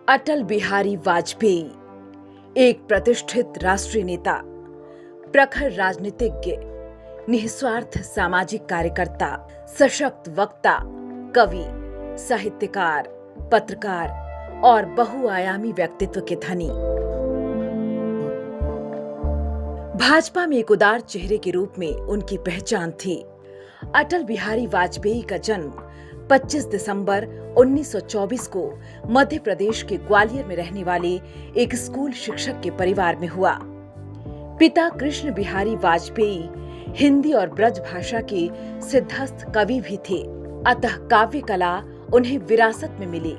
अटल बिहारी वाजपेयी एक प्रतिष्ठित राष्ट्रीय नेता, प्रखर राजनीतिज्ञ, निस्वार्थ सामाजिक कार्यकर्ता, सशक्त वक्ता, कवि, साहित्यकार, पत्रकार और बहुआयामी व्यक्तित्व के धनी। भाजपा में एक उदार चेहरे के रूप में उनकी पहचान थी। अटल बिहारी वाजपेयी का जन्म 25 दिसंबर 1924 को मध्य प्रदेश के ग्वालियर में रहने वाले एक स्कूल शिक्षक के परिवार में हुआ। पिता कृष्ण बिहारी वाजपेयी हिंदी और ब्रज भाषा के सिद्धस्थ कवि भी थे, अतः काव्य कला उन्हें विरासत में मिली।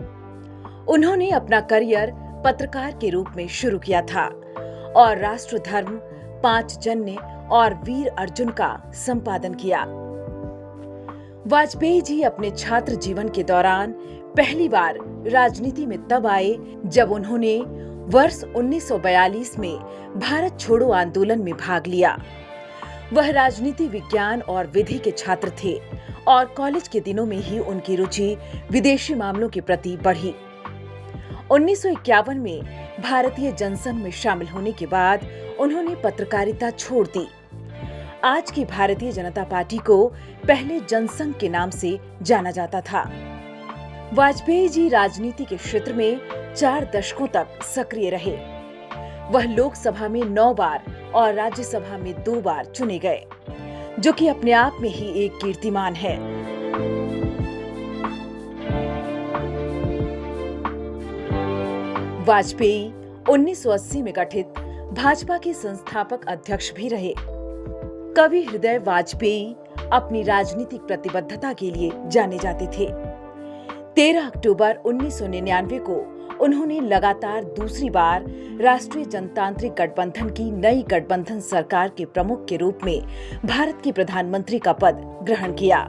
उन्होंने अपना करियर पत्रकार के रूप में शुरू किया था और राष्ट्र धर्म, 5 जन्य और वीर अर्जुन का संपादन किया। वाजपेयी जी अपने छात्र जीवन के दौरान पहली बार राजनीति में तब आए जब उन्होंने वर्ष 1942 में भारत छोड़ो आंदोलन में भाग लिया। वह राजनीति विज्ञान और विधि के छात्र थे और कॉलेज के दिनों में ही उनकी रुचि विदेशी मामलों के प्रति बढ़ी। 1951 में भारतीय जनसंघ में शामिल होने के बाद उन्होंने पत्रकारिता छोड़ दी। आज की भारतीय जनता पार्टी को पहले जनसंघ के नाम से जाना जाता था। वाजपेयी जी राजनीति के क्षेत्र में 4 दशकों तक सक्रिय रहे। वह लोकसभा में 9 बार और राज्यसभा में 2 बार चुने गए, जो कि अपने आप में ही एक कीर्तिमान है। वाजपेयी 1980 में गठित भाजपा के संस्थापक अध्यक्ष भी रहे। कवि हृदय वाजपेयी अपनी राजनीतिक प्रतिबद्धता के लिए जाने जाते थे। 13 अक्टूबर 1999 को उन्होंने लगातार दूसरी बार राष्ट्रीय जनतांत्रिक गठबंधन की नई गठबंधन सरकार के प्रमुख के रूप में भारत की प्रधानमंत्री का पद ग्रहण किया।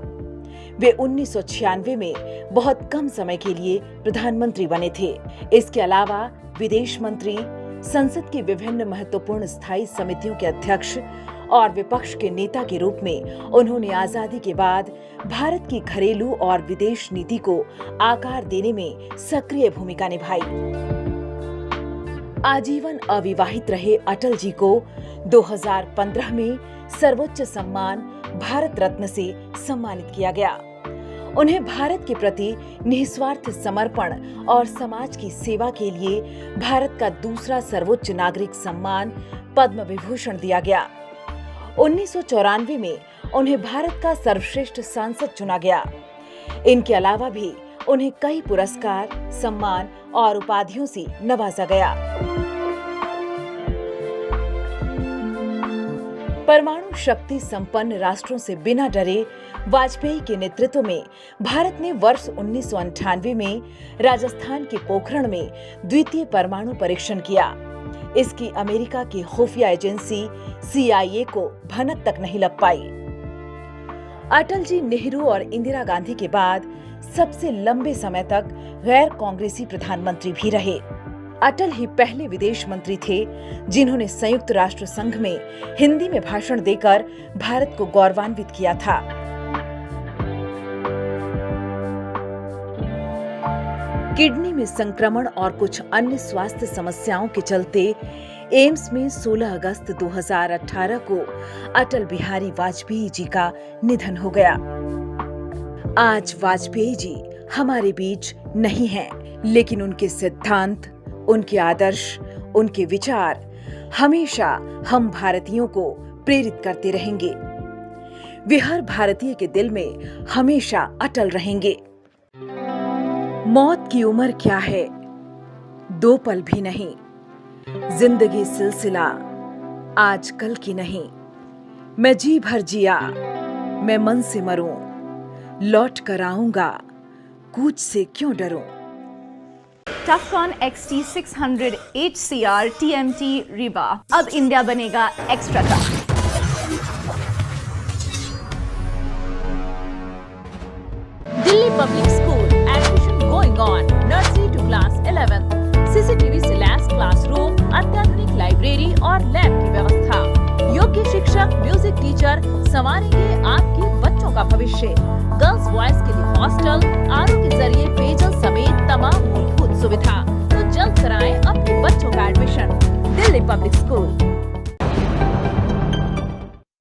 वे 1996 में बहुत कम समय के लिए प्रधानमंत्री बने थे। इसके अलावा विदेश मंत्री, संसद की विभिन्न महत्वपूर्ण स्थायी समितियों के अध्यक्ष और विपक्ष के नेता के रूप में उन्होंने आजादी के बाद भारत की घरेलू और विदेश नीति को आकार देने में सक्रिय भूमिका निभाई। आजीवन अविवाहित रहे अटल जी को 2015 में सर्वोच्च सम्मान भारत रत्न से सम्मानित किया गया। उन्हें भारत के प्रति निस्वार्थ समर्पण और समाज की सेवा के लिए भारत का दूसरा सर्वोच्च नागरिक सम्मान पद्म विभूषण दिया गया। 1994 में उन्हें भारत का सर्वश्रेष्ठ सांसद चुना गया। इनके अलावा भी उन्हें कई पुरस्कार, सम्मान और उपाधियों से नवाजा गया। परमाणु शक्ति संपन्न राष्ट्रों से बिना डरे वाजपेयी के नेतृत्व में भारत ने वर्ष 1998 में राजस्थान के पोखरण में द्वितीय परमाणु परीक्षण किया। इसकी अमेरिका की खुफिया एजेंसी CIA को भनक तक नहीं लग पाई। अटल जी नेहरू और इंदिरा गांधी के बाद सबसे लंबे समय तक गैर कांग्रेसी प्रधानमंत्री भी रहे। अटल ही पहले विदेश मंत्री थे जिन्होंने संयुक्त राष्ट्र संघ में हिंदी में भाषण देकर भारत को गौरवान्वित किया था। किडनी में संक्रमण और कुछ अन्य स्वास्थ्य समस्याओं के चलते एम्स में 16 अगस्त 2018 को अटल बिहारी वाजपेयी जी का निधन हो गया। आज वाजपेयी जी हमारे बीच नहीं हैं, लेकिन उनके सिद्धांत, उनके आदर्श, उनके विचार हमेशा हम भारतीयों को प्रेरित करते रहेंगे। वे हर भारतीय के दिल में हमेशा अटल रहेंगे। मौत की उम्र क्या है, 2 पल भी नहीं। जिंदगी सिलसिला आज कल की नहीं। मैं जी भर जिया, मैं मन से मरूं, लौट कर आऊंगा, कूच से क्यों डरूं। टफकॉन XT 600 HCR TMT रिबा, अब इंडिया बनेगा extra tough. Delhi public school admission going on, nursery to class 11, CCTV से लैस क्लासरूम, अत्याधुनिक लाइब्रेरी और लैब की व्यवस्था। योग्य शिक्षक, म्यूजिक टीचर संवारेंगे आपके बच्चों का भविष्य। गर्ल्स बॉयज के लिए हॉस्टल, RO के जरिए पेयजल समेत तमाम मूलभूत सुविधा। तो स्कूल।